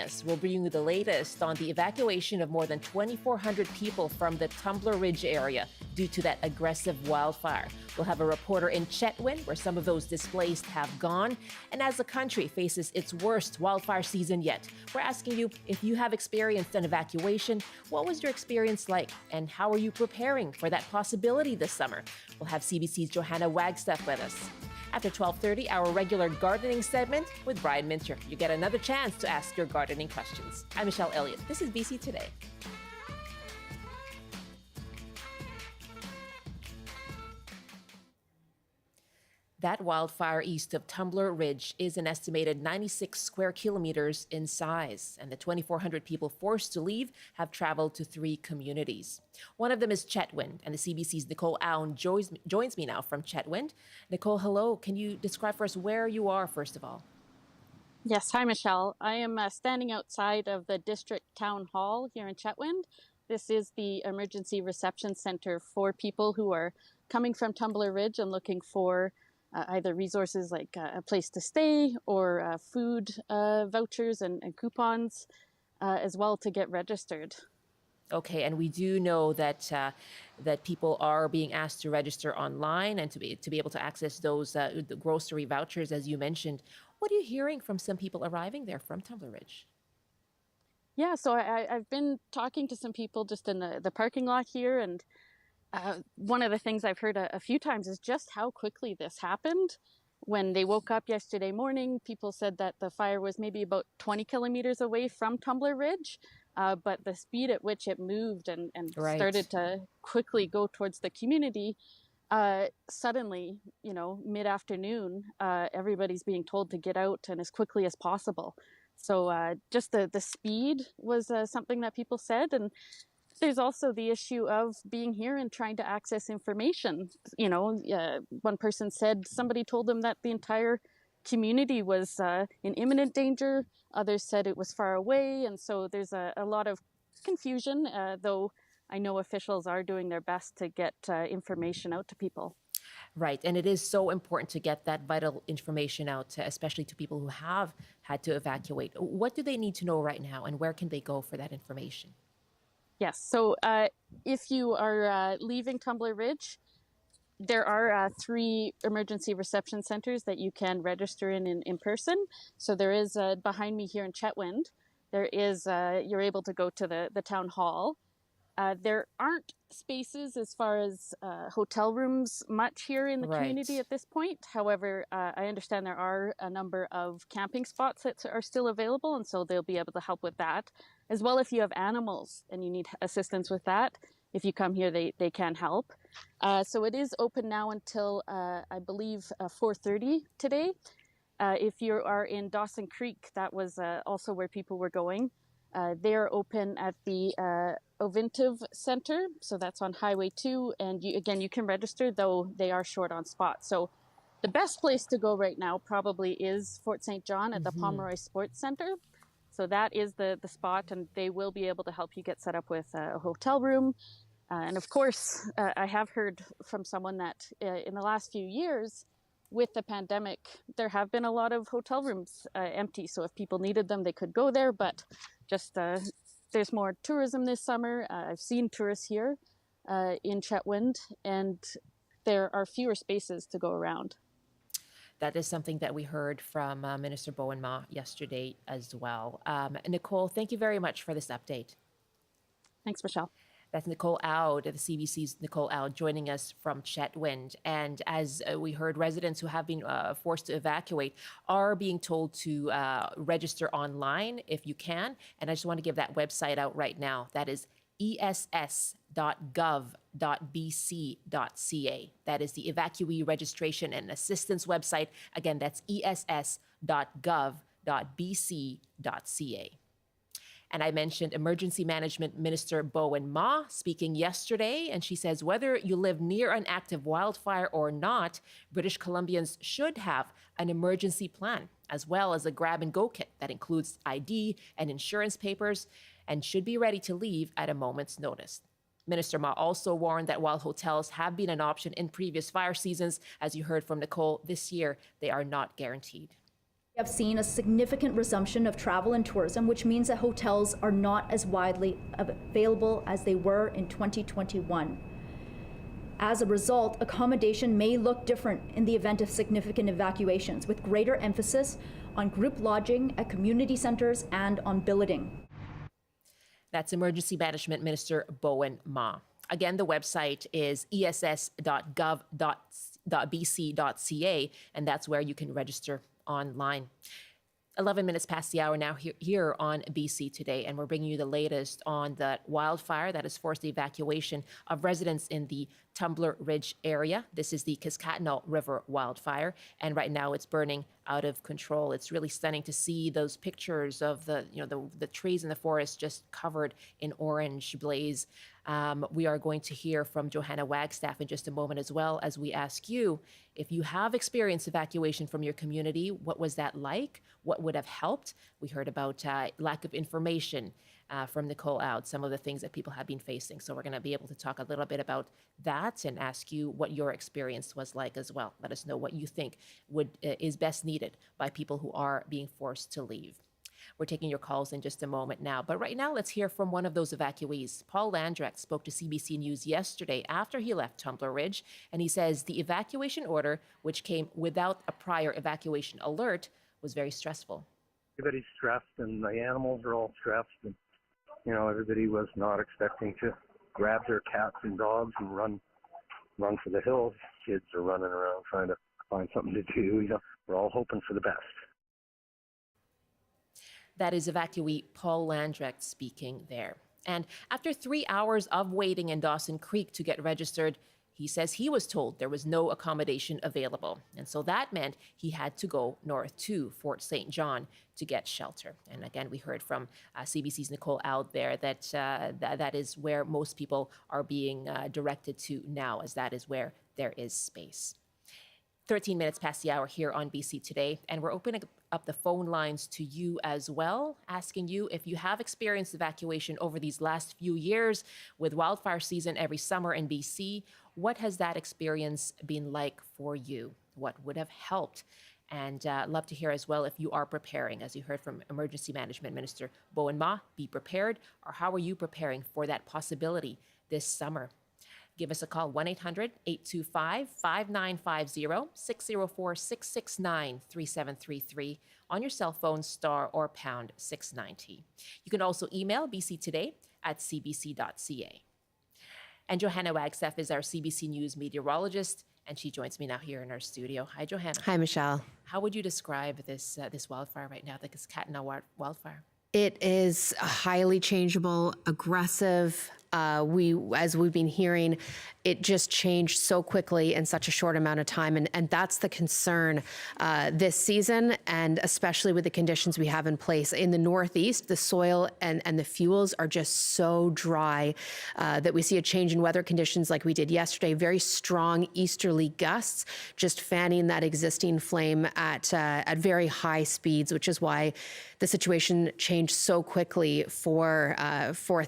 us. We'll bring you the latest on the evacuation of more than 2,400 people from the Tumbler Ridge area due to that aggressive wildfire. We'll have a reporter in Chetwynd, where some of those displaced have gone. And as the country faces its worst wildfire season yet, we're asking you if you have experienced an evacuation, what was your experience like? And how are you preparing for that possibility this summer? We'll have CBC's Johanna Wagstaff with us. After 12:30, our regular gardening segment with Brian Minter. You get another chance to ask your gardening questions. I'm Michelle Eliot. This is BC Today. That wildfire east of Tumbler Ridge is an estimated 96 square kilometers in size, and the 2,400 people forced to leave have traveled to 3 communities. One of them is Chetwynd, and the CBC's Nicole Aun joins me now from Chetwynd. Nicole, hello. Can you describe for us where you are, first of all? Yes, hi, Michelle. I am standing outside of the district town hall here in Chetwynd. This is the emergency reception center for people who are coming from Tumbler Ridge and looking for either resources like a place to stay or food vouchers and coupons as well to get registered. Okay, and we do know that that people are being asked to register online and to be able to access those the grocery vouchers, as you mentioned. What are you hearing from some people arriving there from Tumbler Ridge? Yeah, so I've been talking to some people just in the parking lot here, and one of the things I've heard a few times is just how quickly this happened. When they woke up yesterday morning, people said that the fire was maybe about 20 kilometers away from Tumbler Ridge, but the speed at which it moved and Right. started to quickly go towards the community, suddenly, mid-afternoon, everybody's being told to get out and as quickly as possible. So just the speed was something that people said. And there's also the issue of being here and trying to access information. One person said somebody told them that the entire community was in imminent danger. Others said it was far away. And so there's a lot of confusion, though I know officials are doing their best to get information out to people. Right, and it is so important to get that vital information out, especially to people who have had to evacuate. What do they need to know right now, and where can they go for that information? Yes. So if you are leaving Tumbler Ridge, there are 3 emergency reception centers that you can register in person. So there is behind me here in Chetwynd, there is you're able to go to the town hall. There aren't spaces as far as hotel rooms much here in the community at this point. However, I understand there are a number of camping spots that are still available, and so they'll be able to help with that. As well, if you have animals and you need assistance with that, if you come here, they can help. So it is open now until, I believe, 4:30 today. If you are in Dawson Creek, that was also where people were going. They're open at the Ovintiv Center, so that's on Highway 2, and you can register, though they are short on spots. So the best place to go right now probably is Fort St. John at the Pomeroy Sports Center. So that is the spot, and they will be able to help you get set up with a hotel room. And of course, I have heard from someone that in the last few years, with the pandemic, there have been a lot of hotel rooms empty. So if people needed them, they could go there, but just there's more tourism this summer. I've seen tourists here in Chetwynd, and there are fewer spaces to go around. That is something that we heard from Minister Bowen Ma yesterday as well. Nicole, thank you very much for this update. Thanks, Michelle. That's Nicole Aud, the CBC's Nicole Aud, joining us from Chetwynd. And as we heard, residents who have been forced to evacuate are being told to register online if you can. And I just want to give that website out right now. That is ess.gov.bc.ca. That is the evacuee registration and assistance website. Again, that's ess.gov.bc.ca. And I mentioned Emergency Management Minister Bowen Ma speaking yesterday, and she says whether you live near an active wildfire or not, British Columbians should have an emergency plan, as well as a grab-and-go kit that includes ID and insurance papers, and should be ready to leave at a moment's notice. Minister Ma also warned that while hotels have been an option in previous fire seasons, as you heard from Nicole, this year they are not guaranteed. We have seen a significant resumption of travel and tourism, which means that hotels are not as widely available as they were in 2021. As a result, accommodation may look different in the event of significant evacuations, with greater emphasis on group lodging at community centers and on billeting. That's Emergency Management Minister Bowen Ma. Again, the website is ess.gov.bc.ca, and that's where you can register online. 11 minutes past the hour now here on BC Today, and we're bringing you the latest on the wildfire that has forced the evacuation of residents in the Tumbler Ridge area. This is the Kiskatinaw River wildfire, and right now it's burning out of control. It's really stunning to see those pictures of the trees in the forest just covered in orange blaze. We are going to hear from Johanna Wagstaff in just a moment, as well as we ask you if you have experienced evacuation from your community. What was that like? What would have helped? We heard about lack of information from Nicole Out, some of the things that people have been facing. So we're going to be able to talk a little bit about that and ask you what your experience was like as well. Let us know what you think is best needed by people who are being forced to leave. We're taking your calls in just a moment now. But right now, let's hear from one of those evacuees. Paul Landrecht spoke to CBC News yesterday after he left Tumbler Ridge, and he says the evacuation order, which came without a prior evacuation alert, was very stressful. Everybody's stressed, and the animals are all stressed, and everybody was not expecting to grab their cats and dogs and run for the hills. Kids are running around trying to find something to do. We're all hoping for the best. That is evacuee Paul Landrecht speaking there. And after 3 hours of waiting in Dawson Creek to get registered, he says he was told there was no accommodation available. And so that meant he had to go north to Fort St. John to get shelter. And again, we heard from CBC's Nicole Out there that that is where most people are being directed to now, as that is where there is space. 13 minutes past the hour here on BC Today, and we're opening up the phone lines to you as well, asking you if you have experienced evacuation over these last few years with wildfire season every summer in BC. What has that experience been like for you? What would have helped? And love to hear as well if you are preparing, as you heard from Emergency Management Minister Bowen Ma, be prepared, or how are you preparing for that possibility this summer? Give us a call, 1-800-825-5950, 604-669-3733 on your cell phone, star or pound 690. You can also email bctoday@cbc.ca. And Johanna Wagstaff is our CBC News meteorologist, and she joins me now here in our studio. Hi, Johanna. Hi, Michelle. How would you describe this wildfire right now, the Kiskatinaw wildfire? It is highly changeable, aggressive. As we've been hearing, it just changed so quickly in such a short amount of time. And that's the concern this season, and especially with the conditions we have in place. In the Northeast, the soil and the fuels are just so dry that we see a change in weather conditions like we did yesterday. Very strong easterly gusts, just fanning that existing flame at very high speeds, which is why the situation changed so quickly for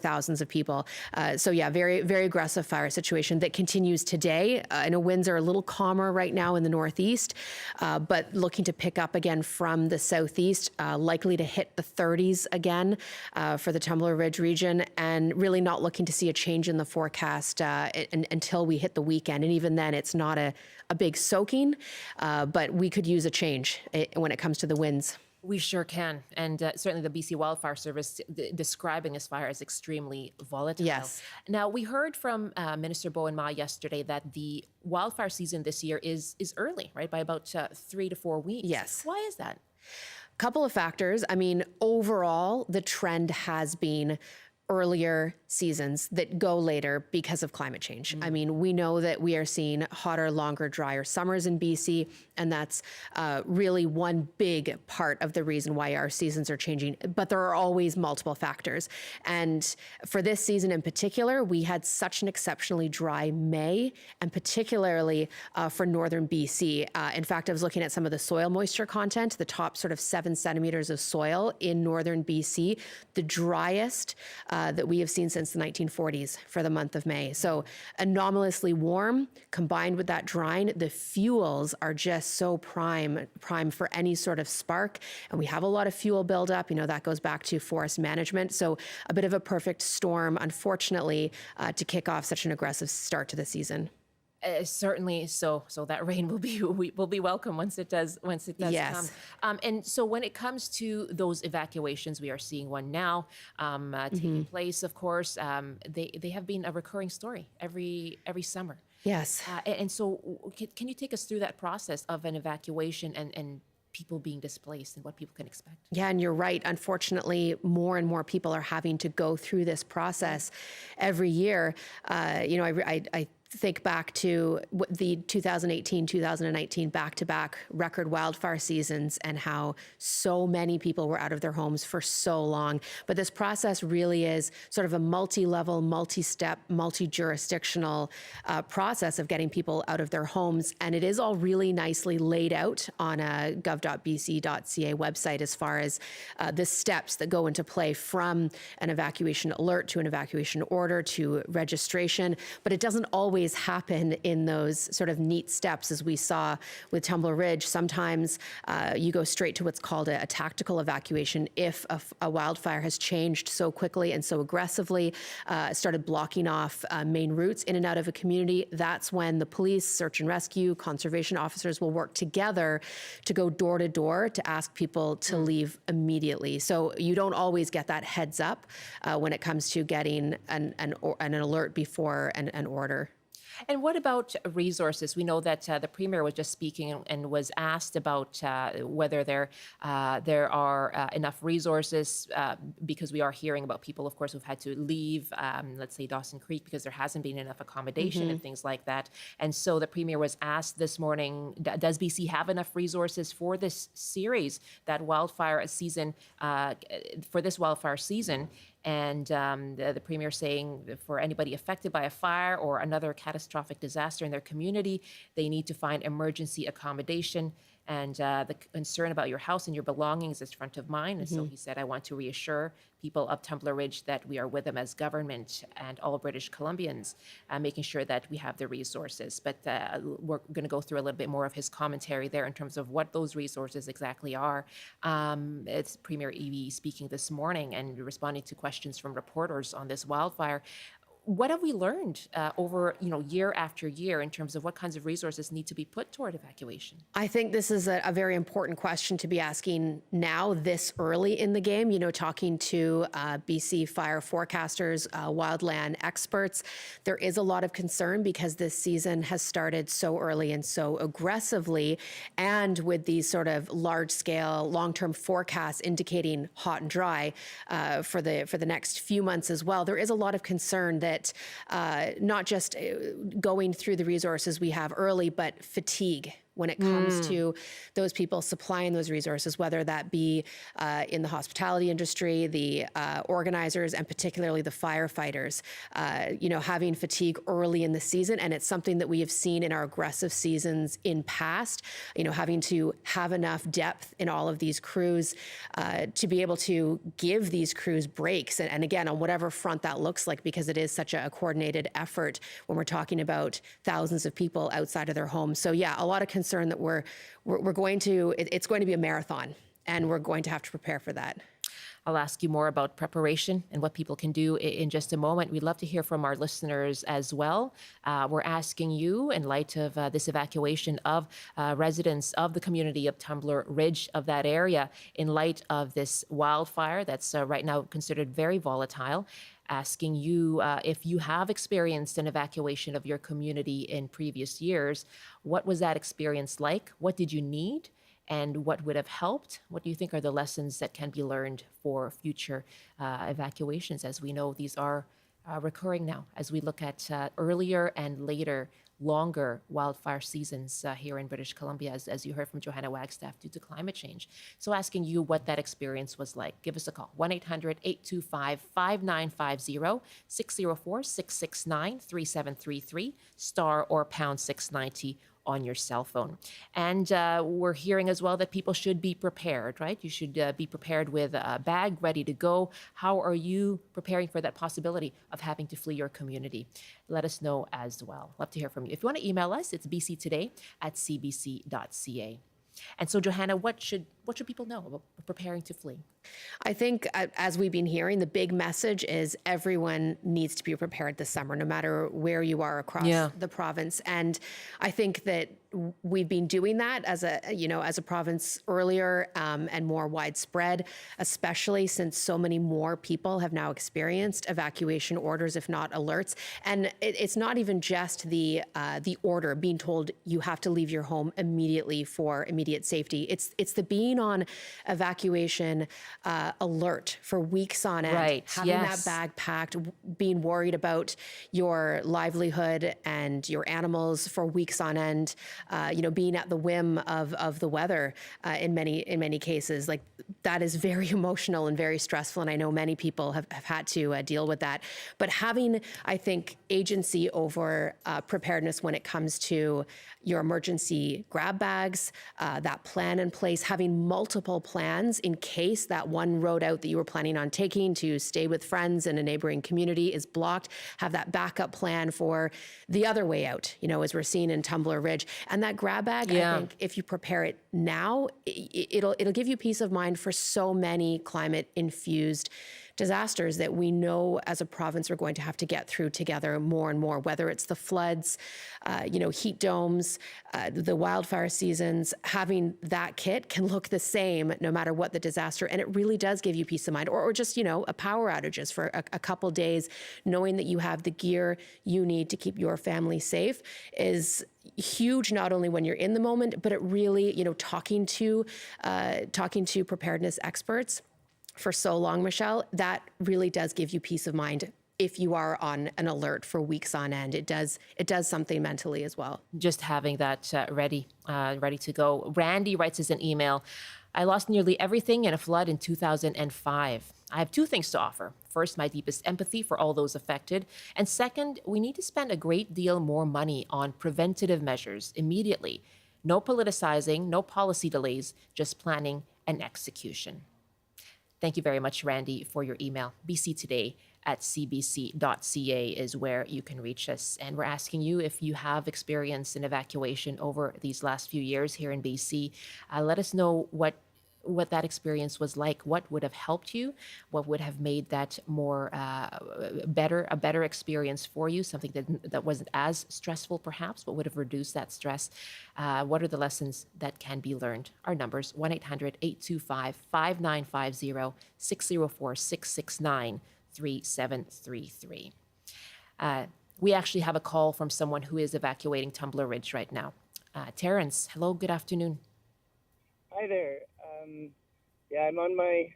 thousands of people. So yeah, very, very aggressive fire situation that continues today. I know winds are a little calmer right now in the Northeast, but looking to pick up again from the Southeast, likely to hit the 30s again for the Tumbler Ridge region, and really not looking to see a change in the forecast until we hit the weekend. And even then, it's not a big soaking, but we could use a change when it comes to the winds. We sure can. And certainly the BC Wildfire Service describing this fire as extremely volatile. Yes. Now, we heard from Minister Bowen Ma yesterday that the wildfire season this year is early, right, by about 3 to 4 weeks. Yes. Why is that? Couple of factors. I mean, overall, the trend has been earlier seasons that go later because of climate change. I mean, we know that we are seeing hotter, longer, drier summers in BC, and that's really one big part of the reason why our seasons are changing. But there are always multiple factors. And for this season in particular, we had such an exceptionally dry May, and particularly for northern BC. In fact, I was looking at some of the soil moisture content, the top sort of 7 centimeters of soil in northern BC, the driest that we have seen since the 1940s for the month of May. So anomalously warm combined with that drying, the fuels are just so prime for any sort of spark. And we have a lot of fuel buildup. That goes back to forest management. So a bit of a perfect storm, unfortunately, to kick off such an aggressive start to the season. Certainly, so that rain will be welcome once it does Yes. come. And so when it comes to those evacuations, we are seeing one now taking place. Of course, they have been a recurring story every summer. Yes. And so, can you take us through that process of an evacuation and people being displaced and what people can expect? Yeah, and you're right. Unfortunately, more and more people are having to go through this process every year. I think back to the 2018, 2019 back-to-back record wildfire seasons and how so many people were out of their homes for so long. But this process really is sort of a multi-level, multi-step, multi-jurisdictional process of getting people out of their homes. And it is all really nicely laid out on a gov.bc.ca website as far as the steps that go into play from an evacuation alert to an evacuation order to registration. But it doesn't always happen in those sort of neat steps as we saw with Tumbler Ridge. Sometimes you go straight to what's called a tactical evacuation if a wildfire has changed so quickly and so aggressively, started blocking off main routes in and out of a community. That's when the police, search and rescue, conservation officers will work together to go door to door to ask people to leave immediately. So you don't always get that heads up when it comes to getting an alert before an order. And what about resources? We know that the Premier was just speaking and was asked about whether there are enough resources because we are hearing about people, of course, who've had to leave, let's say Dawson Creek, because there hasn't been enough accommodation and things like that. And so the Premier was asked this morning, does BC have enough resources for this series, that wildfire season, for this wildfire season? And the Premier saying for anybody affected by a fire or another catastrophic disaster in their community, they need to find emergency accommodation. And the concern about your house and your belongings is front of mind. And so he said, I want to reassure people of Tumbler Ridge that we are with them as government and all British Columbians, making sure that we have the resources. But we're going to go through a little bit more of his commentary there in terms of what those resources exactly are. It's Premier Eby speaking this morning and responding to questions from reporters on this wildfire. What have we learned over year after year in terms of what kinds of resources need to be put toward evacuation? I think this is a very important question to be asking now, this early in the game. Talking to BC fire forecasters, wildland experts, there is a lot of concern because this season has started so early and so aggressively, and with these sort of large-scale, long-term forecasts indicating hot and dry for the next few months as well. There is a lot of concern that not just going through the resources we have early, but fatigue when it comes to those people supplying those resources, whether that be in the hospitality industry, the organizers, and particularly the firefighters, having fatigue early in the season. And it's something that we have seen in our aggressive seasons in past, having to have enough depth in all of these crews to be able to give these crews breaks. And again, on whatever front that looks like, because it is such a coordinated effort when we're talking about thousands of people outside of their homes. So yeah, a lot of concern that it's going to be a marathon, and we're going to have to prepare for that. I'll ask you more about preparation and what people can do in just a moment. We'd love to hear from our listeners as well. We're asking you, in light of this evacuation of residents of the community of Tumbler Ridge, of that area, in light of this wildfire that's right now considered very volatile, asking you if you have experienced an evacuation of your community in previous years. What was that experience like? What did you need? And what would have helped? What do you think are the lessons that can be learned for future evacuations? As we know, these are recurring now as we look at earlier and later, longer wildfire seasons here in British Columbia, as you heard from Johanna Wagstaff, due to climate change. So asking you what that experience was like. Give us a call, 1-800-825-5950, 604-669-3733, star or pound 690 on your cell phone. And we're hearing as well that people should be prepared, right? You should be prepared with a bag ready to go. How are you preparing for that possibility of having to flee your community? Let us know as well. Love to hear from you. If you want to email us, it's bctoday@cbc.ca. And so, Johanna, what should people know about preparing to flee? I think, as we've been hearing, the big message is everyone needs to be prepared this summer, no matter where you are across the province. And I think that we've been doing that as a province earlier, and more widespread, especially since so many more people have now experienced evacuation orders, if not alerts. And it's not even just the order being told you have to leave your home immediately for immediate safety. It's the being on evacuation alert for weeks on end, Right. having that bag packed, being worried about your livelihood and your animals for weeks on end, being at the whim of the weather in many cases. Like, that is very emotional and very stressful, and I know many people have had to deal with that. But having, I think, agency over preparedness when it comes to your emergency grab bags, that plan in place, having multiple plans in case that one road out that you were planning on taking to stay with friends in a neighboring community is blocked, have that backup plan for the other way out, as we're seeing in Tumbler Ridge. And that grab bag, I think if you prepare it now, it'll give you peace of mind for so many climate-infused disasters that we know as a province we're going to have to get through together more and more, whether it's the floods, heat domes, the wildfire seasons. Having that kit can look the same no matter what the disaster, and it really does give you peace of mind. Or just, a power outages for a couple days, knowing that you have the gear you need to keep your family safe is huge, not only when you're in the moment, but it really, talking to preparedness experts for so long, Michelle, that really does give you peace of mind. If you are on an alert for weeks on end, it does something mentally as well. Just having that ready to go. Randy writes us an email. I lost nearly everything in a flood in 2005. I have two things to offer. First, my deepest empathy for all those affected. And second, we need to spend a great deal more money on preventative measures immediately. No politicizing, no policy delays, just planning and execution. Thank you very much, Randy, for your email. bctoday@cbc.ca is where you can reach us. And we're asking you if you have experienced an evacuation over these last few years here in BC. Let us know what that experience was like. What would have helped you? What would have made that more a better experience for you? Something that wasn't as stressful, perhaps, but would have reduced that stress. What are the lessons that can be learned? Our numbers: 1-800-825-5950, 604-669-3733. We actually have a call from someone who is evacuating Tumbler Ridge right now. Terrence, hello, good afternoon. Hi there. I'm on my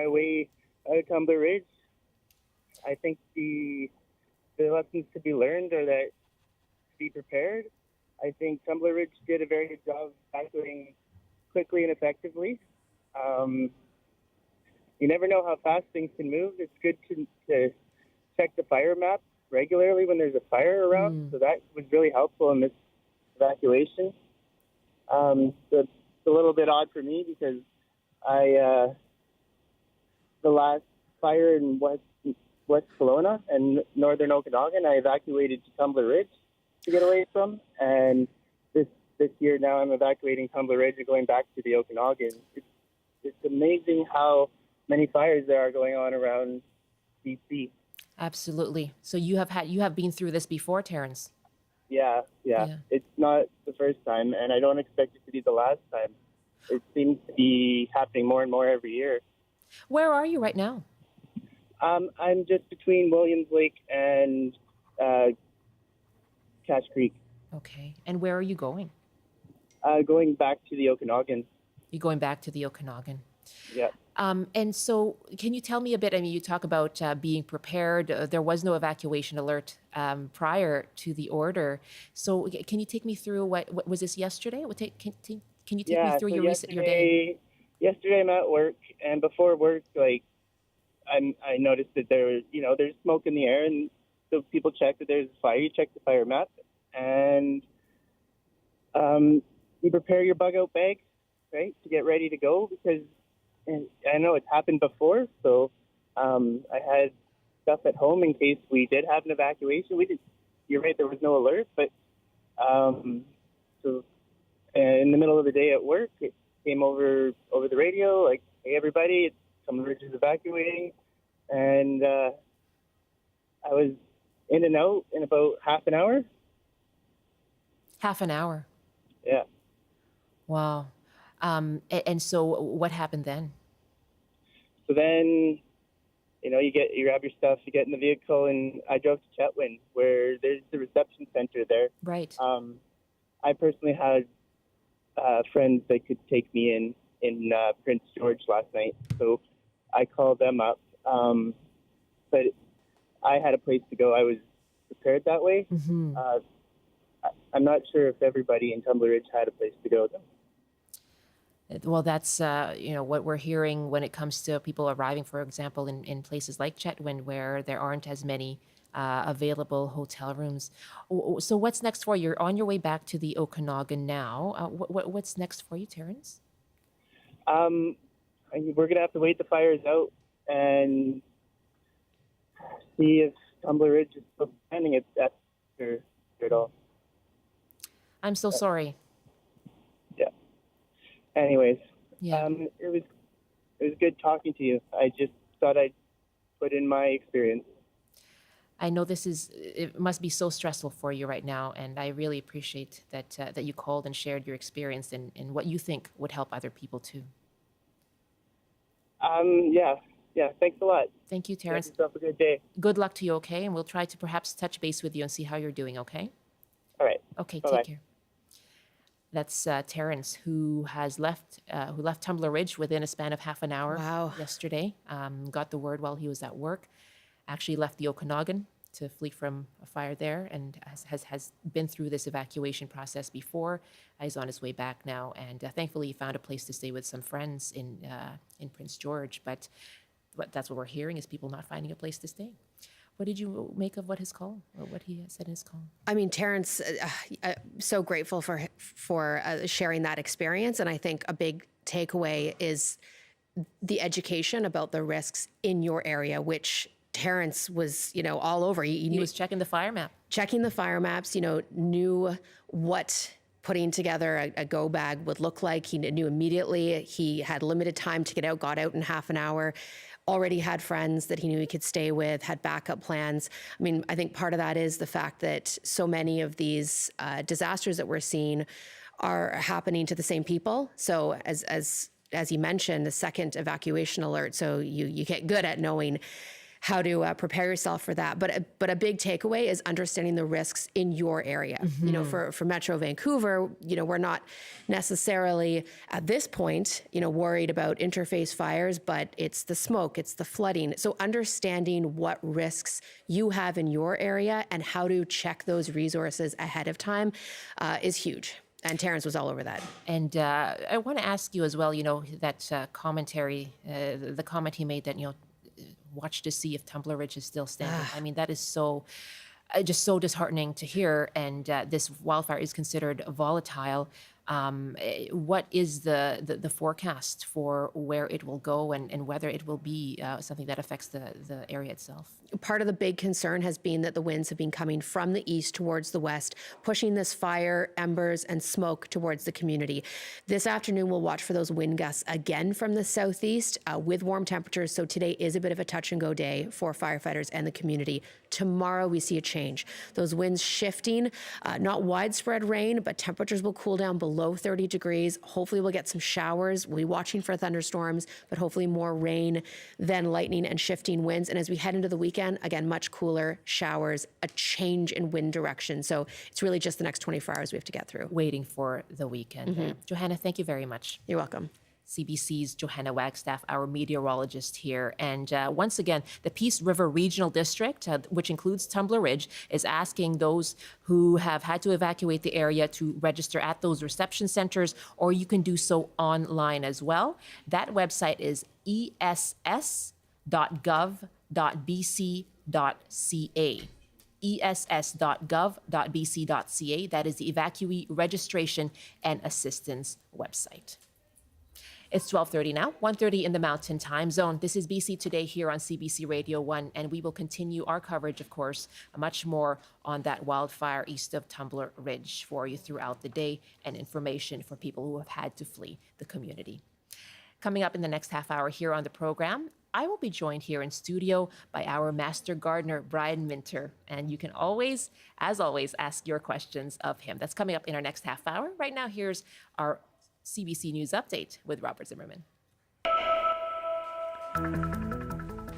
way out of Tumbler Ridge. I think the lessons to be learned are that to be prepared. I think Tumbler Ridge did a very good job evacuating quickly and effectively. You never know how fast things can move. It's good to check the fire map regularly when there's a fire around. So that was really helpful in this evacuation. It's a little bit odd for me because the last fire in West Kelowna and Northern Okanagan, I evacuated to Tumbler Ridge to get away from. And this year now I'm evacuating Tumbler Ridge and going back to the Okanagan. It's amazing how many fires there are going on around BC. Absolutely. So you have been through this before, Terrence? Yeah. It's not the first time, and I don't expect it to be the last time. It seems to be happening more and more every year. Where are you right now? I'm just between Williams Lake and Cache Creek. Okay. And where are you going? Going back to the Okanagan. You're going back to the Okanagan. Yeah. And so can you tell me a bit, you talk about being prepared. There was no evacuation alert prior to the order. So can you take me through what was this yesterday? Can you take me through your day? Yesterday I'm at work, and before work, I noticed that there was, there's smoke in the air, and so people check that there's a fire. You check the fire map, and You prepare your bug out bag, right, to get ready to go, because and I know it's happened before. So I had stuff at home in case we did have an evacuation. We did. You're right, there was no alert, but so in the middle of the day at work, it came over the radio, like, "Hey, everybody, Tumbler Ridge is evacuating," and I was in and out in about half an hour. Half an hour. Yeah. Wow. And so what happened then? So then, you grab your stuff, you get in the vehicle, and I drove to Chetwynd, where there's the reception center there. Right. I personally had friends that could take me in Prince George last night, so I called them up. But I had a place to go. I was prepared that way. Mm-hmm. I'm not sure if everybody in Tumbler Ridge had a place to go, though. Well, that's what we're hearing when it comes to people arriving, for example, in places like Chetwynd, where there aren't as many available hotel rooms. So what's next for you? You're on your way back to the Okanagan now. What's next for you, Terrence? We're gonna have to wait the fires out and see if Tumbler Ridge is still standing after it all. I'm so sorry. Yeah. Anyways, Yeah. it was good talking to you. I just thought I'd put in my experience. I know it must be so stressful for you right now, and I really appreciate that you called and shared your experience and what you think would help other people too. Yeah. Thanks a lot. Thank you, Have Terrence. yourself a good day. Good luck to you, okay? And we'll try to perhaps touch base with you and see how you're doing, okay? All right. Okay, Bye-bye. take care. That's Terrence, who left Tumbler Ridge within a span of half an hour. Wow. Yesterday. Got the word while he was at work. Actually left the Okanagan to flee from a fire there, and has been through this evacuation process before. He's on his way back now, and thankfully he found a place to stay with some friends in Prince George. But that's what we're hearing, is people not finding a place to stay. What did you make of what he said in his call? I mean, Terrence, so grateful for sharing that experience. And I think a big takeaway is the education about the risks in your area, which Terrence was, all over. He was checking the fire map. Checking the fire maps, knew what putting together a go bag would look like. He knew immediately. He had limited time to get out, got out in half an hour. Already had friends that he knew he could stay with, had backup plans. I mean, I think part of that is the fact that so many of these disasters that we're seeing are happening to the same people. So as you mentioned, the second evacuation alert, so you get good at knowing how to prepare yourself for that. But a big takeaway is understanding the risks in your area. Mm-hmm. For Metro Vancouver, we're not necessarily at this point, worried about interface fires, but it's the smoke, it's the flooding. So understanding what risks you have in your area and how to check those resources ahead of time is huge. And Terrence was all over that. And I want to ask you as well, that commentary, the comment he made that, watch to see if Tumbler Ridge is still standing. I mean, that is just so disheartening to hear. And this wildfire is considered volatile. What is the forecast for where it will go and whether it will be something that affects the area itself? Part of the big concern has been that the winds have been coming from the east towards the west, pushing this fire, embers, and smoke towards the community. This afternoon, we'll watch for those wind gusts again from the southeast with warm temperatures. So today is a bit of a touch and go day for firefighters and the community. Tomorrow, we see a change. Those winds shifting, not widespread rain, but temperatures will cool down below 30 degrees. Hopefully, we'll get some showers. We'll be watching for thunderstorms, but hopefully more rain than lightning and shifting winds. And as we head into the weekend, again, much cooler, showers, a change in wind direction. So it's really just the next 24 hours we have to get through. Waiting for the weekend. Mm-hmm. Johanna, thank you very much. You're welcome. CBC's Johanna Wagstaff, our meteorologist here. And once again, the Peace River Regional District, which includes Tumbler Ridge, is asking those who have had to evacuate the area to register at those reception centers, or you can do so online as well. That website is ess.gov.bc.ca. ess.gov.bc.ca. That is the Evacuee Registration and Assistance website. It's 12:30 now, 1:30 in the Mountain Time Zone. This is BC Today here on CBC Radio 1, and we will continue our coverage, of course, much more on that wildfire east of Tumbler Ridge for you throughout the day, and information for people who have had to flee the community. Coming up in the next half hour here on the program, I will be joined here in studio by our master gardener, Brian Minter, and you can always, as always, ask your questions of him. That's coming up in our next half hour. Right now, here's our CBC News Update with Robert Zimmerman.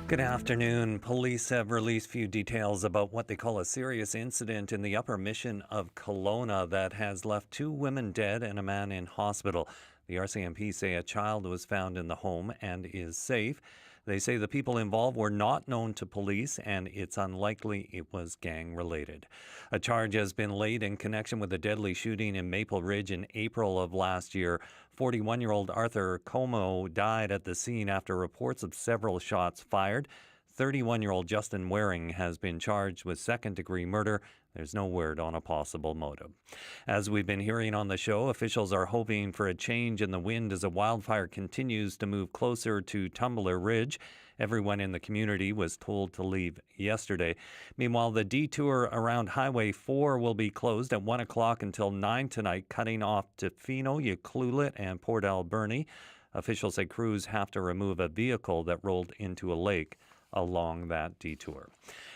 Good afternoon. Police have released few details about what they call a serious incident in the Upper Mission of Kelowna that has left 2 women dead and a man in hospital. The RCMP say a child was found in the home and is safe. They say the people involved were not known to police and it's unlikely it was gang-related. A charge has been laid in connection with a deadly shooting in Maple Ridge in April of last year. 41-year-old Arthur Como died at the scene after reports of several shots fired. 31-year-old Justin Waring has been charged with second-degree murder. There's no word on a possible motive. As we've been hearing on the show, officials are hoping for a change in the wind as a wildfire continues to move closer to Tumbler Ridge. Everyone in the community was told to leave yesterday. Meanwhile, the detour around Highway 4 will be closed at 1 o'clock until 9 tonight, cutting off Tofino, Ucluelet, and Port Alberni. Officials say crews have to remove a vehicle that rolled into a lake along that detour.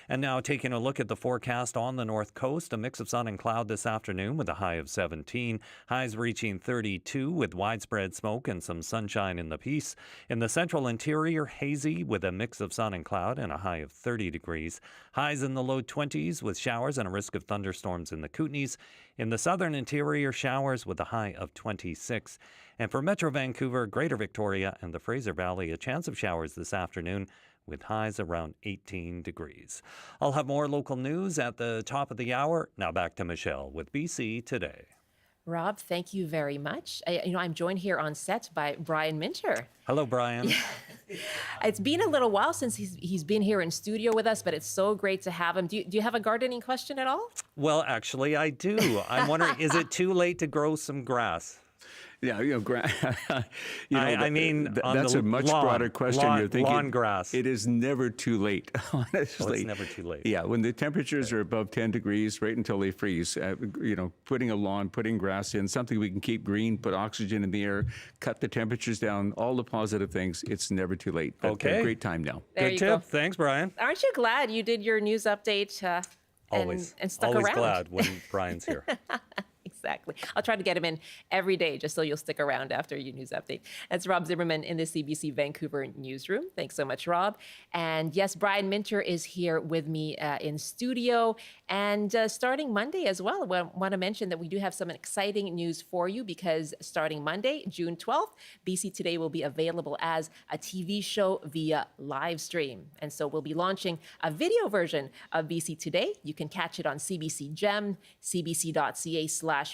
And now taking a look at the forecast on the north coast, a mix of sun and cloud this afternoon with a high of 17, highs reaching 32 with widespread smoke and some sunshine in the Peace. In the central interior, hazy with a mix of sun and cloud and a high of 30 degrees. Highs in the low 20s with showers and a risk of thunderstorms in the Kootenays. In the southern interior, showers with a high of 26. And for Metro Vancouver, Greater Victoria and the Fraser Valley, a chance of showers this afternoon with highs around 18 degrees. I'll have more local news at the top of the hour. Now back to Michelle with BC Today. Rob, thank you very much. I'm joined here on set by Brian Minter. Hello, Brian. It's been a little while since he's been here in studio with us, but it's so great to have him. Do you have a gardening question at all? Well, actually, I do. I'm wondering, is it too late to grow some grass? Yeah, I mean, that's a much broader question. You're thinking lawn grass. It is never too late, honestly. Well, it's never too late. Yeah, when the temperatures are above 10 degrees, right until they freeze, putting a lawn, putting grass in, something we can keep green, put oxygen in the air, cut the temperatures down, all the positive things, it's never too late. But okay. Great time now. There Good you tip. go. Thanks, Brian. Aren't you glad you did your news update Always. and stuck Always around? glad when Brian's here. Exactly. I'll try to get him in every day just so you'll stick around after your news update. That's Rob Zimmerman in the CBC Vancouver newsroom. Thanks so much, Rob. And yes, Brian Minter is here with me in studio. And starting Monday as well, I want to mention that we do have some exciting news for you because starting Monday, June 12th, BC Today will be available as a TV show via live stream. And so we'll be launching a video version of BC Today. You can catch it on CBC Gem, cbc.ca/BC,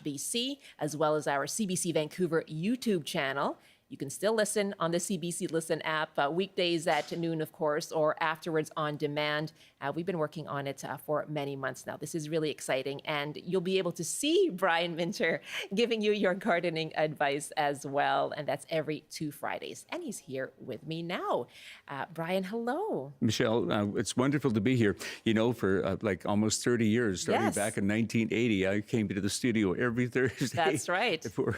as well as our CBC Vancouver YouTube channel. You can still listen on the CBC Listen app weekdays at noon, of course, or afterwards on demand. We've been working on it for many months now. This is really exciting, and you'll be able to see Brian Minter giving you your gardening advice as well, and that's every 2 Fridays. And he's here with me now. Brian, hello. Michelle, it's wonderful to be here. For like almost 30 years, starting Yes. back in 1980, I came to the studio every Thursday. That's right. For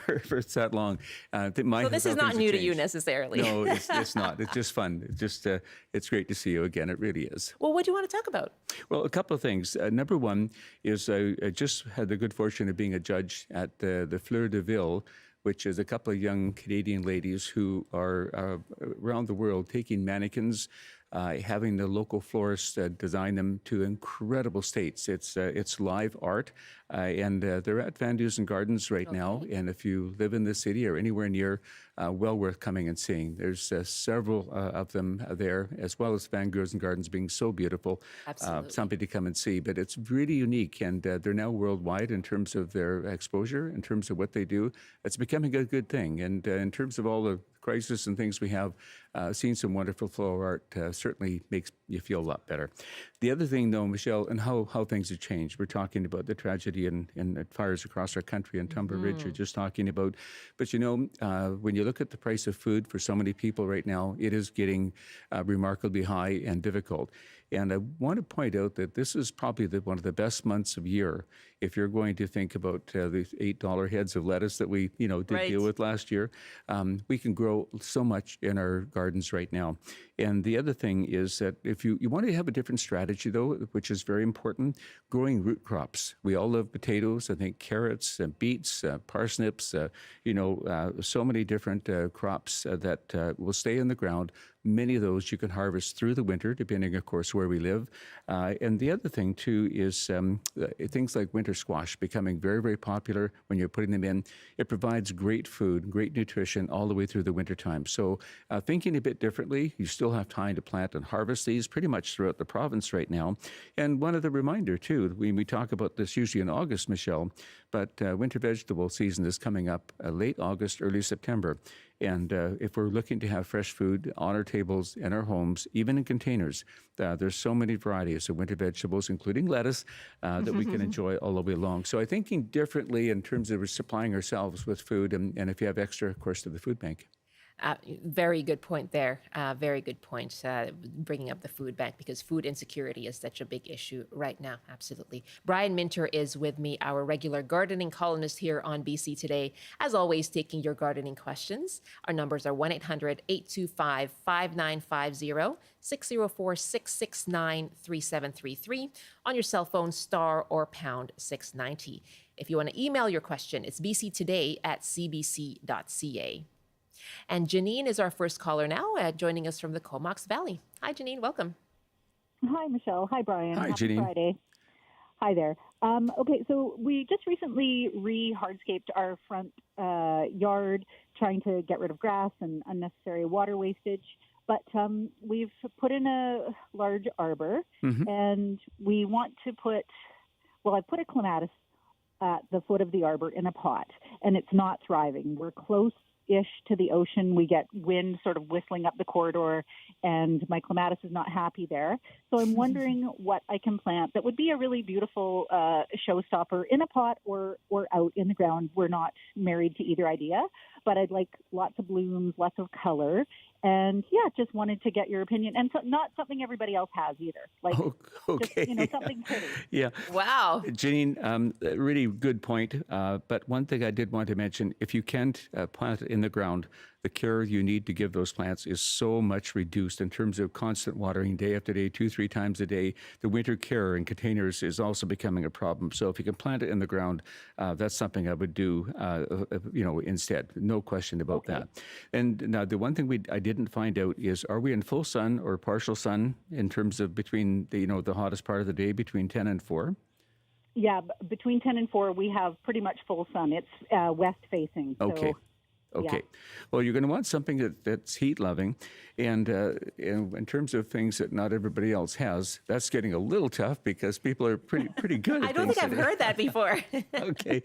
that long. So this is not new to you necessarily. No, it's not. It's just fun. It's just it's great to see you again. It really is. Well, what do you want to talk about? Well, a couple of things. Number one is I just had the good fortune of being a judge at the Fleur de Ville, which is a couple of young Canadian ladies who are around the world taking mannequins, having the local florists design them to incredible states. It's live art, and they're at Van Dusen Gardens right now. And if you live in the city or anywhere near well worth coming and seeing. There's several of them there, as well as Van Geusen Gardens being so beautiful. Absolutely. Something to come and see. But it's really unique, and they're now worldwide in terms of their exposure, in terms of what they do. It's becoming a good thing. And in terms of all the crisis and things we have, seeing some wonderful flower art certainly makes you feel a lot better. The other thing, though, Michelle, and how things have changed. We're talking about the tragedy in fires across our country and Tumbler Ridge. You're just talking about, but when you look at the price of food for so many people right now, it is getting remarkably high and difficult. And I want to point out that this is probably one of the best months of year if you're going to think about the $8 heads of lettuce that we did deal with last year. We can grow so much in our gardens right now. And the other thing is that if you want to have a different strategy, though, which is very important, growing root crops. We all love potatoes, I think carrots and beets, parsnips, so many different crops that will stay in the ground. Many of those you can harvest through the winter, depending, of course, where we live. And the other thing, too, is things like winter squash becoming very, very popular when you're putting them in. It provides great food, great nutrition all the way through the wintertime. So thinking a bit differently, you still have time to plant and harvest these pretty much throughout the province right now. And one other reminder, too, we talk about this usually in August, Michelle, but winter vegetable season is coming up late August, early September. And if we're looking to have fresh food on our tables, in our homes, even in containers, there's so many varieties of winter vegetables, including lettuce, that we can enjoy all the way long. So I'm thinking differently in terms of supplying ourselves with food, and if you have extra, of course, to the food bank. Very good point there. Very good point, bringing up the food bank, because food insecurity is such a big issue right now. Absolutely. Brian Minter is with me, our regular gardening columnist here on BC Today. As always, taking your gardening questions. Our numbers are 1-800-825-5950, 604-669-3733. On your cell phone, star or pound 690. If you want to email your question, it's bctoday@cbc.ca. And Janine is our first caller now, joining us from the Comox Valley. Hi, Janine. Welcome. Hi, Michelle. Hi, Brian. Hi, Happy Janine. Friday. Hi there. Okay, so we just recently hardscaped our front yard, trying to get rid of grass and unnecessary water wastage. But we've put in a large arbor, and we want to I put a clematis at the foot of the arbor in a pot, and it's not thriving. We're close-ish to the ocean. We get wind sort of whistling up the corridor, and my clematis is not happy there. So I'm wondering what I can plant that would be a really beautiful showstopper in a pot or out in the ground. We're not married to either idea, but I'd like lots of blooms, lots of color. And just wanted to get your opinion, and so not something everybody else has either. Like, okay. just, something pretty. Yeah. Wow. Janine, really good point. But one thing I did want to mention, if you can't plant it in the ground, the care you need to give those plants is so much reduced in terms of constant watering day after day, 2-3 times a day. The winter care in containers is also becoming a problem. So if you can plant it in the ground, that's something I would do, instead. No question about that. And now the one thing I didn't find out is, are we in full sun or partial sun in terms of between the hottest part of the day, between 10 and 4? Yeah, between 10 and 4, we have pretty much full sun. It's west facing. Okay. So, okay. Well, you're going to want something that's heat loving. And in terms of things that not everybody else has, that's getting a little tough because people are pretty good at I don't think I've things heard that before. Okay.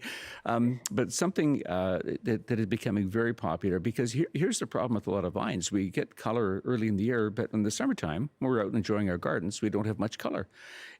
But something that is becoming very popular, because here's the problem with a lot of vines. We get color early in the year, but in the summertime, when we're out enjoying our gardens, we don't have much color.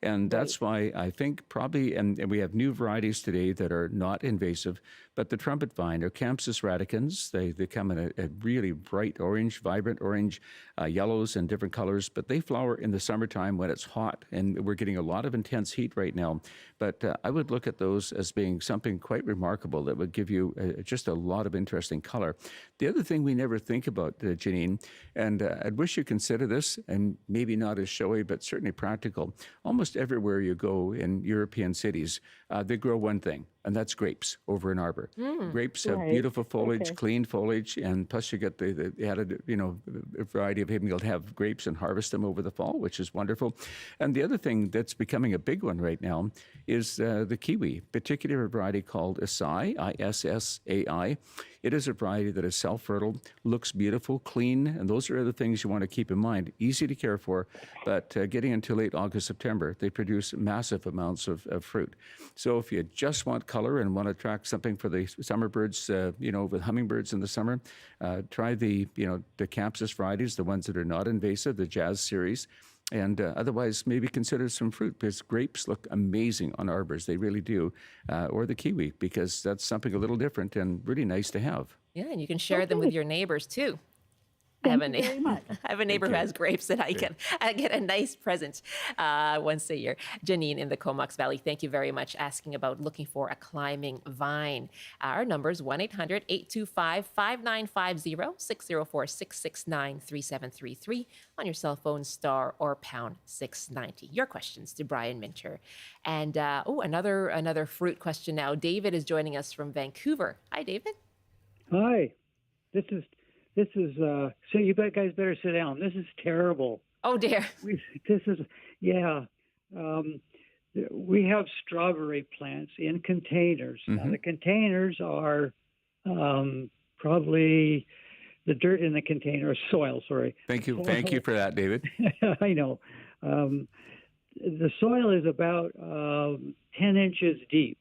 And that's why I think probably, and we have new varieties today that are not invasive, but the trumpet vine or Campsis radicans, they come in a really bright orange, vibrant orange, yellows and different colors, but they flower in the summertime when it's hot, and we're getting a lot of intense heat right now. But I would look at those as being something quite remarkable that would give you just a lot of interesting color. The other thing we never think about, Janine, and I'd wish you consider this, and maybe not as showy, but certainly practical. Almost everywhere you go in European cities, they grow one thing, and that's grapes over an arbor. Grapes have beautiful foliage, clean foliage, and plus you get the added, variety of being able to have grapes and harvest them over the fall, which is wonderful. And the other thing that's becoming a big one right now is the kiwi, particular variety called Issai, I-S-S-A-I. It is a variety that is self-fertile, looks beautiful, clean, and those are the things you want to keep in mind. Easy to care for, but getting into late August, September, they produce massive amounts of fruit. So if you just want color and want to attract something for the summer birds, with hummingbirds in the summer, try the Campsis varieties, the ones that are not invasive, the Jazz series. And otherwise, maybe consider some fruit, because grapes look amazing on arbors. They really do. Or the kiwi, because that's something a little different and really nice to have. Yeah, and you can share them with your neighbors too. Thank you very much. I have a neighbor who has grapes that I get a nice present once a year. Janine in the Comox Valley, thank you very much, asking about looking for a climbing vine. Our number is 1-800-825-5950, 604-669-3733 on your cell phone, star or pound 690. Your questions to Brian Minter. And another fruit question now. David is joining us from Vancouver. Hi, David. Hi. This is so you guys better sit down. This is terrible. Oh dear. We have strawberry plants in containers. Now the containers are probably the dirt in the container, soil. Sorry. Thank you for that, David. I know. The soil is about 10 inches deep.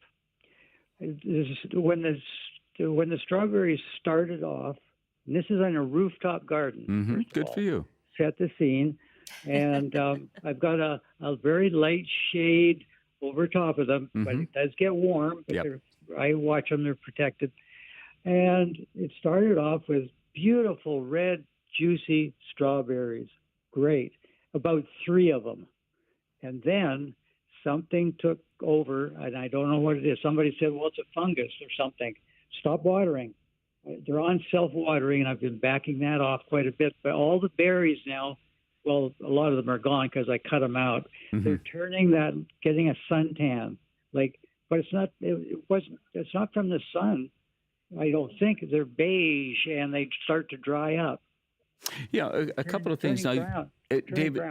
When the strawberries started off. And this is in a rooftop garden. Good for you. Set the scene. And I've got a very light shade over top of them, but it does get warm. But I watch them, they're protected. And it started off with beautiful red, juicy strawberries. Great. About 3 of them. And then something took over, and I don't know what it is. Somebody said, well, it's a fungus or something. Stop watering. They're on self-watering, and I've been backing that off quite a bit. But all the berries now, well, a lot of them are gone because I cut them out. They're getting a suntan. But it's not. It's not from the sun. I don't think they're beige, and they start to dry up. Yeah, a couple of things now. David,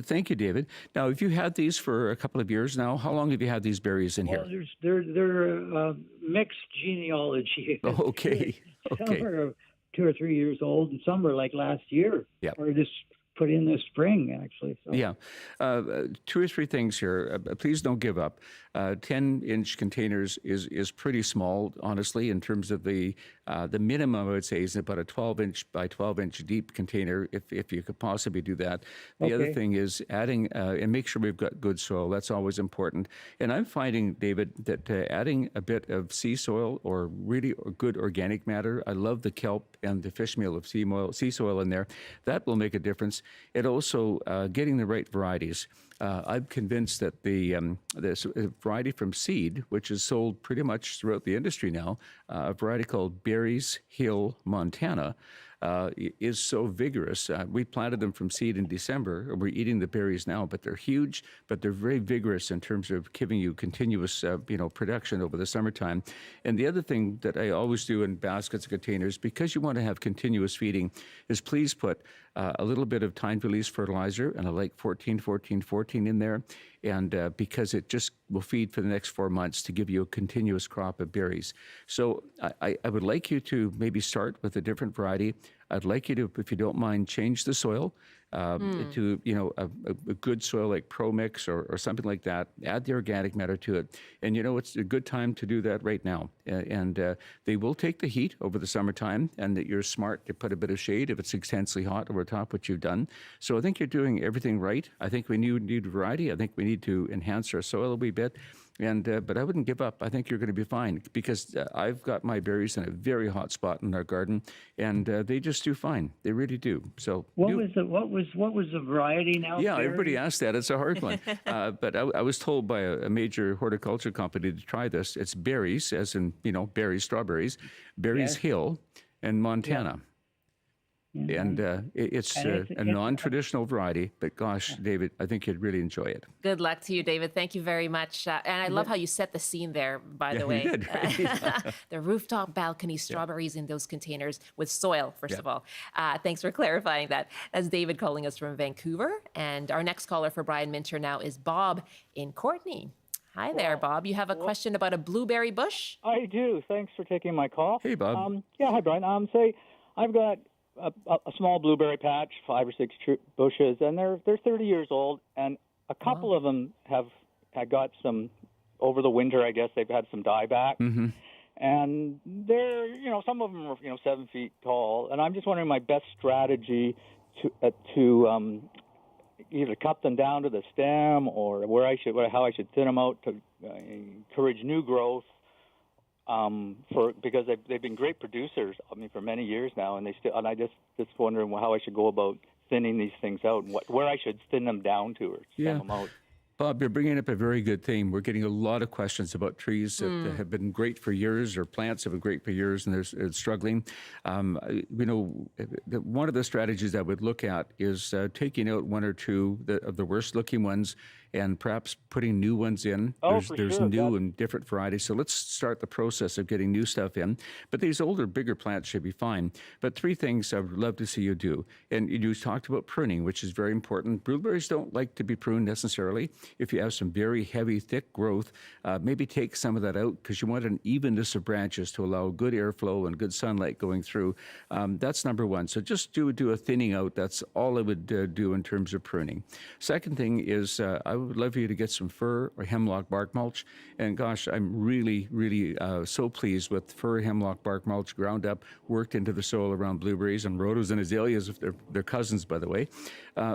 thank you, David. Now, have you had these for a couple of years now? How long have you had these berries in here? They're mixed genealogy. Oh, okay. Some are 2 or 3 years old, and some are like last year, or just put in this spring, actually. So. Yeah. 2 or 3 things here. Please don't give up. 10-inch containers is pretty small, honestly, in terms of the minimum, I would say, is about a 12-inch by 12-inch deep container, if you could possibly do that. The other thing is adding, and make sure we've got good soil. That's always important. And I'm finding, David, that adding a bit of sea soil or really good organic matter, I love the kelp and the fish meal of sea soil in there. That will make a difference. And also getting the right varieties. I'm convinced that this variety from seed, which is sold pretty much throughout the industry now, a variety called Berries Hill, Montana, is so vigorous. We planted them from seed in December. We're eating the berries now, but they're huge, but they're very vigorous in terms of giving you continuous, production over the summertime. And the other thing that I always do in baskets and containers, because you want to have continuous feeding, is please put a little bit of time-release fertilizer, and I like 14-14-14 in there, and because it just will feed for the next 4 months to give you a continuous crop of berries. So I would like you to maybe start with a different variety. I'd like you to, if you don't mind, change the soil to, a good soil like Pro Mix or something like that. Add the organic matter to it. And, it's a good time to do that right now. And they will take the heat over the summertime, and that you're smart to put a bit of shade if it's intensely hot over top, what you've done. So I think you're doing everything right. I think we need variety. I think we need to enhance our soil a wee bit. And but I wouldn't give up. I think you're going to be fine, because I've got my berries in a very hot spot in our garden, and they just do fine. They really do. So what was the variety now? Yeah, everybody asks that. It's a hard one. But I was told by a major horticulture company to try this. It's berries, as in berries, strawberries, Berries Hill, and Montana. Yeah. And it's a non-traditional variety, but gosh, David, I think you'd really enjoy it. Good luck to you, David. Thank you very much. And I love how you set the scene there, by the way. You did, right? The rooftop balcony, strawberries in those containers with soil, first of all. Thanks for clarifying that. That's David calling us from Vancouver. And our next caller for Brian Minter now is Bob in Courtney. Hi there, Bob. You have a question about a blueberry bush? I do. Thanks for taking my call. Hey, Bob. Yeah, hi, Brian. Say, I've got a small blueberry patch, 5 or 6 bushes, and they're 30 years old, and a couple of them have got some, over the winter, I guess, they've had some dieback. Mm-hmm. And they're, some of them are, 7 feet tall, and I'm just wondering my best strategy to either cut them down to the stem or how I should thin them out to encourage new growth. Because they've been great producers, for many years now, and I just wondering how I should go about thinning these things out, and where I should thin them down to or stem them out. Bob, you're bringing up a very good thing. We're getting a lot of questions about trees that have been great for years, or plants that have been great for years, and they're struggling. One of the strategies I would look at is taking out one or two of the worst-looking ones and perhaps putting new ones in. There's new and different varieties. So let's start the process of getting new stuff in. But these older, bigger plants should be fine. But 3 things I would love to see you do. And you talked about pruning, which is very important. Blueberries don't like to be pruned necessarily. If you have some very heavy, thick growth, maybe take some of that out because you want an evenness of branches to allow good airflow and good sunlight going through. That's number 1. So just do a thinning out. That's all I would do in terms of pruning. Second thing is I would love for you to get some fir or hemlock bark mulch. And gosh, I'm really, really so pleased with fir hemlock bark mulch ground up, worked into the soil around blueberries and rhodos and azaleas, if they're cousins, by the way.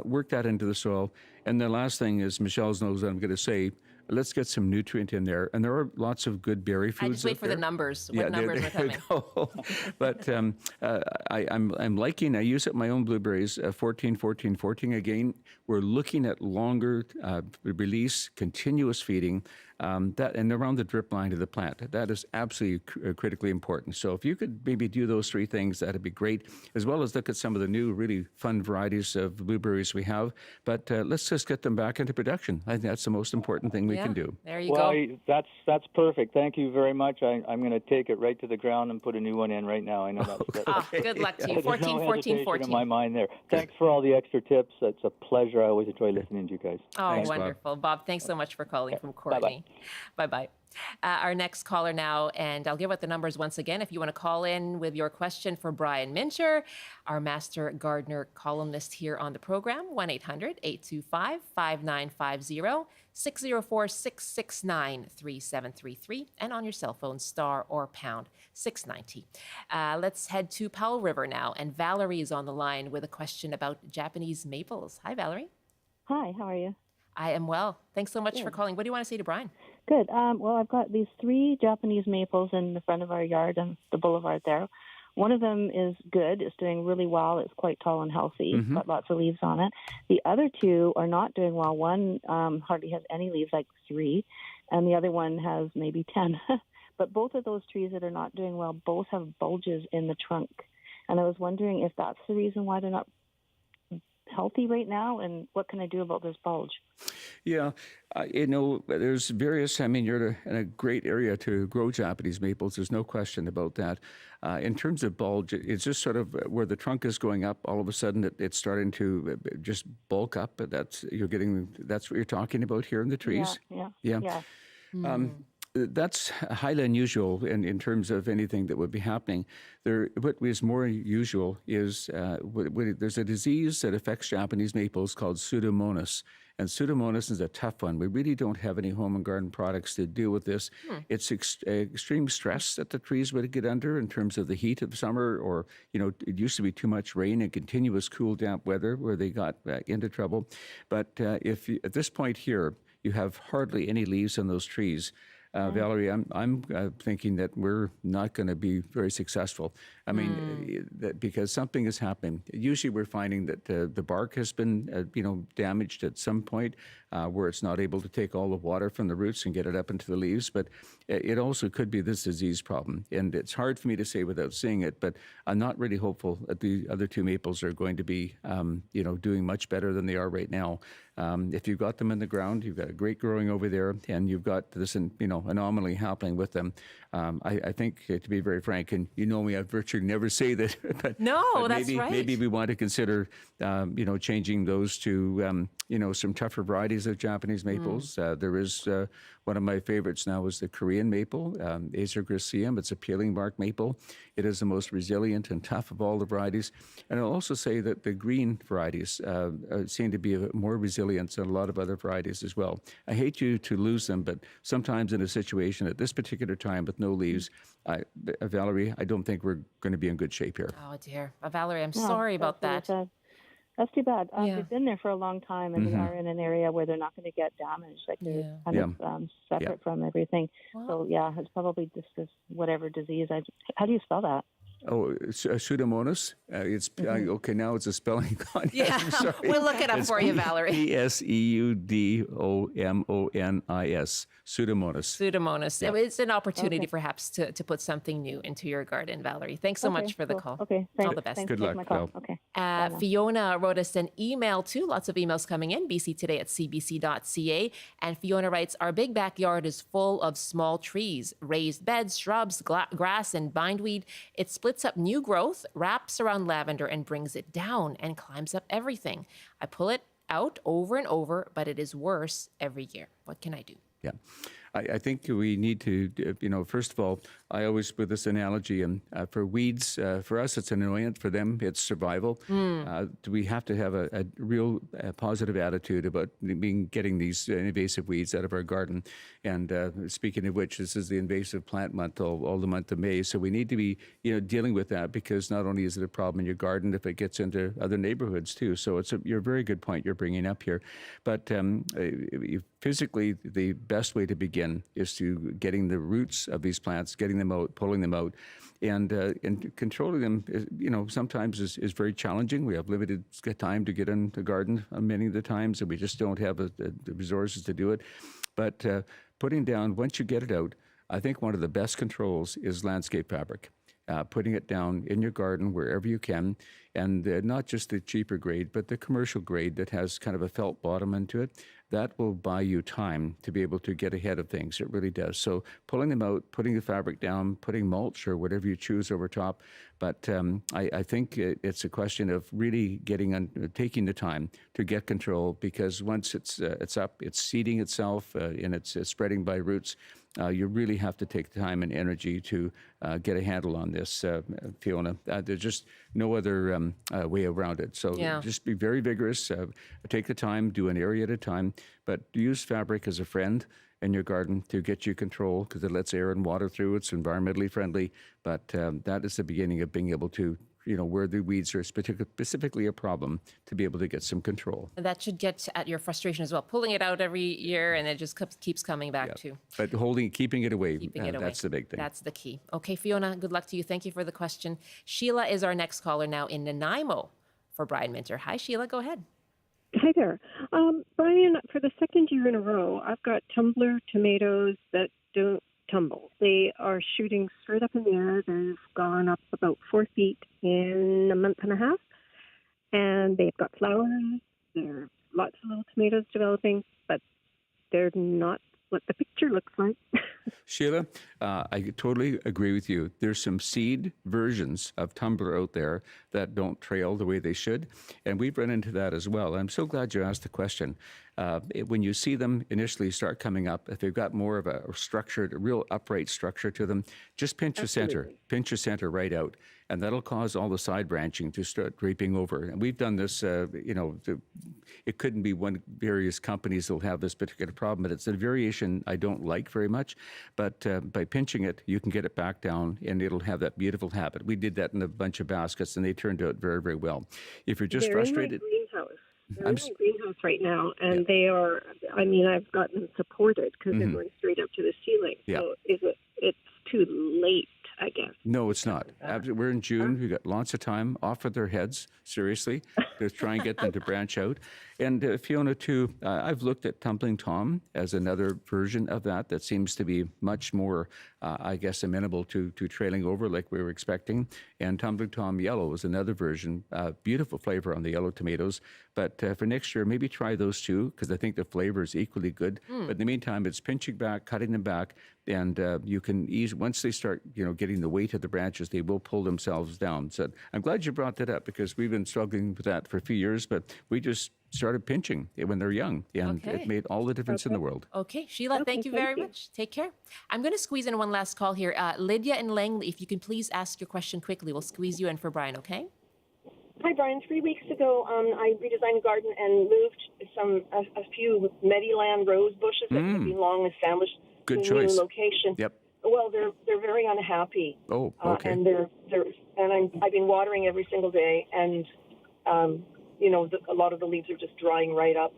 Work that into the soil. And the last thing is, Michelle knows what I'm going to say, let's get some nutrient in there. And there are lots of good berry foods. I just wait for the numbers. What numbers are coming? But I'm liking, I use it in my own blueberries, 14, 14, 14 again. We're looking at longer release, continuous feeding, and around the drip line of the plant. That is absolutely critically important. So if you could maybe do those 3 things, that'd be great, as well as look at some of the new really fun varieties of blueberries we have. But let's just get them back into production. I think that's the most important thing we can do. There you go. That's perfect. Thank you very much. I'm going to take it right to the ground and put a new one in right now. I know that's good luck to you. 14, 14, 14. In my mind there. Thanks for all the extra tips. It's a pleasure. I always enjoy listening to you guys. Oh, Thanks, wonderful. Bob, thanks so much for calling from Courtney. Bye-bye. Our next caller now, and I'll give out the numbers once again. If you want to call in with your question for Brian Mincher, our master gardener columnist here on the program, 1-800-825-5950, 604-669-3733, and on your cell phone, star or pound 690. Let's head to Powell River now, and Valerie is on the line with a question about Japanese maples. Hi, Valerie. Hi, how are you? I am well. Thanks so much for calling. What do you want to say to Brian? Good. Well, I've got these 3 Japanese maples in the front of our yard and the boulevard there. One of them is good. It's doing really well. It's quite tall and healthy, got lots of leaves on it. The other 2 are not doing well. One hardly has any leaves, like 3, and the other one has maybe 10. But both of those trees that are not doing well both have bulges in the trunk. And I was wondering if that's the reason why they're not healthy right now, and what can I do about this bulge? Yeah, there's various, you're in a great area to grow Japanese maples. There's no question about that. In terms of bulge, it's just sort of where the trunk is going up, all of a sudden it's starting to just bulk up. That's what you're talking about here in the trees? Yeah. That's highly unusual in terms of anything that would be happening. What is more usual is there's a disease that affects Japanese maples called Pseudomonas. And Pseudomonas is a tough one. We really don't have any home and garden products to deal with this. It's extreme stress that the trees would get under in terms of the heat of summer, or, it used to be too much rain and continuous cool, damp weather where they got into trouble. But if at this point here, you have hardly any leaves on those trees, Valerie, I'm thinking that we're not going to be very successful. Because something is happening. Usually we're finding that the bark has been, damaged at some point where it's not able to take all the water from the roots and get it up into the leaves. But it also could be this disease problem. And it's hard for me to say without seeing it, but I'm not really hopeful that the other 2 maples are going to be, doing much better than they are right now. If you've got them in the ground, you've got a great growing over there, and you've got this, anomaly happening with them. I think, to be very frank, and you know me, I've virtually should never say that. But, No, but that's maybe, right. Maybe we want to consider, changing those to, some tougher varieties of Japanese maples. There is one of my favorites now is the Korean maple, Acer griseum. It's a peeling bark maple. It is the most resilient and tough of all the varieties. And I'll also say that the green varieties seem to be more resilient than a lot of other varieties as well. I hate you to lose them, but sometimes in a situation at this particular time with no leaves, Valerie, I don't think we're going to be in good shape here. Oh, dear. Valerie, I'm sorry about that. That's too bad. Yeah. They've been there for a long time, and they are in an area where they're not going to get damaged. Like they're kind of separate from everything. Wow. So yeah, it's probably just this whatever disease. How do you spell that? Oh, Pseudomonas. It's okay. Now it's a spelling contest. Yeah, I'm sorry. we'll look it up for you, Valerie. Pseudomonas. Pseudomonas. Pseudomonas. Yeah. It's an opportunity perhaps to put something new into your garden, Valerie. Thanks so much for the call. Okay, thanks. All the best. Thanks Good for luck, taking my call. Val. Okay. Fiona wrote us an email too. Lots of emails coming in. bctoday@cbc.ca. And Fiona writes, our big backyard is full of small trees, raised beds, shrubs, grass, and bindweed. It splits up new growth, wraps around lavender, and brings it down and climbs up everything. I pull it out over and over, but it is worse every year. What can I do? Yeah. I think we need to, first of all, I always, with this analogy, and for weeds, for us, it's an annoyance. For them, it's survival. We have to have a real positive attitude about getting these invasive weeds out of our garden. And speaking of which, this is the invasive plant month, all the month of May. So we need to be, dealing with that, because not only is it a problem in your garden, if it gets into other neighborhoods too. So it's a very good point you're bringing up here. But physically, the best way to begin is to getting the roots of these plants, getting them out, pulling them out, and controlling them. Sometimes is very challenging. We have limited time to get in the garden many of the times, and we just don't have the resources to do it. But putting down, once you get it out, I think one of the best controls is landscape fabric. Putting it down in your garden wherever you can, and not just the cheaper grade, but the commercial grade that has kind of a felt bottom into it. That will buy you time to be able to get ahead of things. It really does. So pulling them out, putting the fabric down, putting mulch or whatever you choose over top. But I think it's a question of really taking the time to get control, because once it's up, it's seeding itself, and it's spreading by roots. You really have to take the time and energy to get a handle on this, Fiona. There's just no other way around it. So just be very vigorous. Take the time, do an area at a time, but use fabric as a friend in your garden to get you control, because it lets air and water through. It's environmentally friendly, but that is the beginning of being able to, where the weeds are specifically a problem, to be able to get some control. And that should get at your frustration as well. Pulling it out every year, and it just keeps coming back too. But keeping it away, that's the big thing. That's the key. Okay, Fiona, good luck to you. Thank you for the question. Sheila is our next caller now in Nanaimo for Brian Minter. Hi, Sheila, go ahead. Hi there. Brian, for the second year in a row, I've got tumbler tomatoes that don't tumble. They are shooting straight up in the air. They've gone up about 4 feet in a month and a half, and they've got flowers. There are lots of little tomatoes developing, but they're not what the picture looks like. Sheila, I totally agree with you. There's some seed versions of tumbler out there that don't trail the way they should, and we've run into that as well. I'm so glad you asked the question. When you see them initially start coming up, if they've got more of a structured, a real upright structure to them, just pinch the center right out, and that'll cause all the side branching to start draping over. And we've done this, it couldn't be various companies that'll have this particular problem, but it's a variation I don't like very much. But by pinching it, you can get it back down, and it'll have that beautiful habit. We did that in a bunch of baskets, and they turned out very, very well. If you're just frustrated... They're in my greenhouse right now, and they are, I've gotten them supported because they're going straight up to the ceiling. Yeah. So it's too late, I guess. No, it's not. We're in June. We've got lots of time. Off with their heads, seriously. Just try and get them to branch out. And Fiona, too, I've looked at Tumbling Tom as another version of that seems to be much more, amenable to trailing over like we were expecting. And Tumbling Tom Yellow is another version. Beautiful flavor on the yellow tomatoes. But for next year, maybe try those two, because I think the flavor is equally good. But in the meantime, it's pinching back, cutting them back, and you can ease once they start, getting the weight of to the branches, they will pull themselves down. So I'm glad you brought that up because we've been struggling with that for a few years, but we just started pinching when they're young, and Okay. it made all the difference in the world. Okay, Sheila, thank you very much. Take care. I'm going to squeeze in one last call here. Lydia and Langley, if you can please ask your question quickly, we'll squeeze you in for Brian, okay? Hi, Brian. 3 weeks ago, I redesigned a garden and moved a few Mediland rose bushes that had been long established Good to a choice. new location. Yep. Well, they're very unhappy. Oh, okay. And I've been watering every single day, and a lot of the leaves are just drying right up.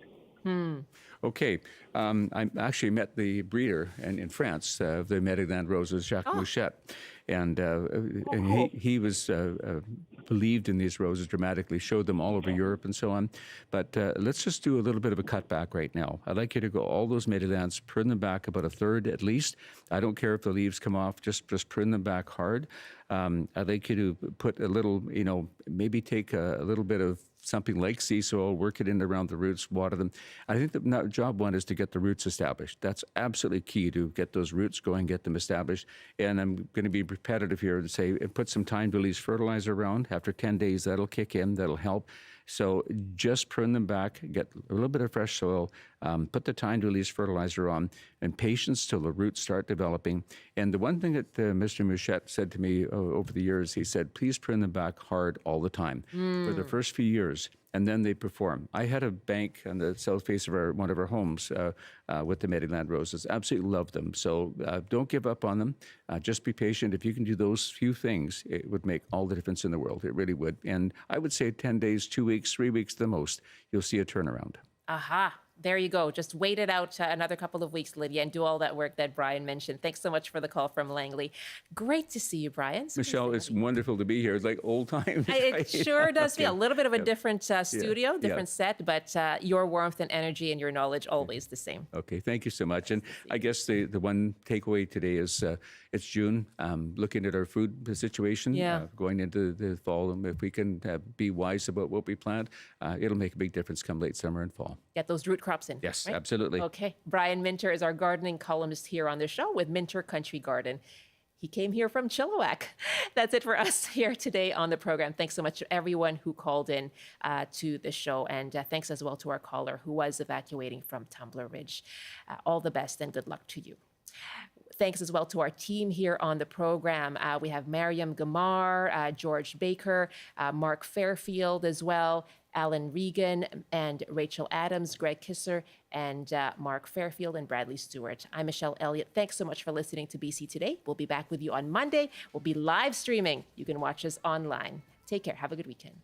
Okay. I actually met the breeder in France of the Mediland roses, Jacques Mouchette. And he was believed in these roses dramatically, showed them all over Europe and so on. But let's just do a little bit of a cutback right now. I'd like you to go all those Medilands, prune them back about a third at least. I don't care if the leaves come off, just prune them back hard. I'd like you to put a little, maybe take a little bit of something like sea soil, work it in around the roots, water them. I think the job one is to get the roots established. That's absolutely key, to get those roots going, get them established. And I'm going to be repetitive here and say, put some time-release fertilizer around. After 10 days, that'll kick in, that'll help. So just prune them back, get a little bit of fresh soil, put the time-release fertilizer on, and patience till the roots start developing. And the one thing that Mr. Mouchette said to me over the years, he said, please prune them back hard all the time for the first few years, and then they perform. I had a bank on the south face of one of our homes with the Mediland roses. Absolutely love them. So don't give up on them. Just be patient. If you can do those few things, it would make all the difference in the world. It really would. And I would say 10 days, 2 weeks, 3 weeks the most, you'll see a turnaround. Aha. There you go. Just wait it out another couple of weeks, Lydia, and do all that work that Brian mentioned. Thanks so much for the call from Langley. Great to see you, Brian. Michelle, it's wonderful to be here. It's like old times. It right? sure does feel a little bit of a Yep. different studio, different set, but your warmth and energy and your knowledge always the same. Okay, thank you so much. And I guess the one takeaway today is it's June, looking at our food situation, going into the fall. And if we can be wise about what we plant, it'll make a big difference come late summer and fall. Get those root crops in. Yes, right? absolutely. Okay. Brian Minter is our gardening columnist here on the show with Minter Country Garden. He came here from Chilliwack. That's it for us here today on the program. Thanks so much to everyone who called in to the show. And thanks as well to our caller who was evacuating from Tumbler Ridge. All the best and good luck to you. Thanks as well to our team here on the program. We have Mariam Gamar, George Baker, Mark Fairfield as well, Alan Regan and Rachel Adams, Greg Kisser, and Mark Fairfield and Bradley Stewart. I'm Michelle Eliot. Thanks so much for listening to BC Today. We'll be back with you on Monday. We'll be live streaming. You can watch us online. Take care. Have a good weekend.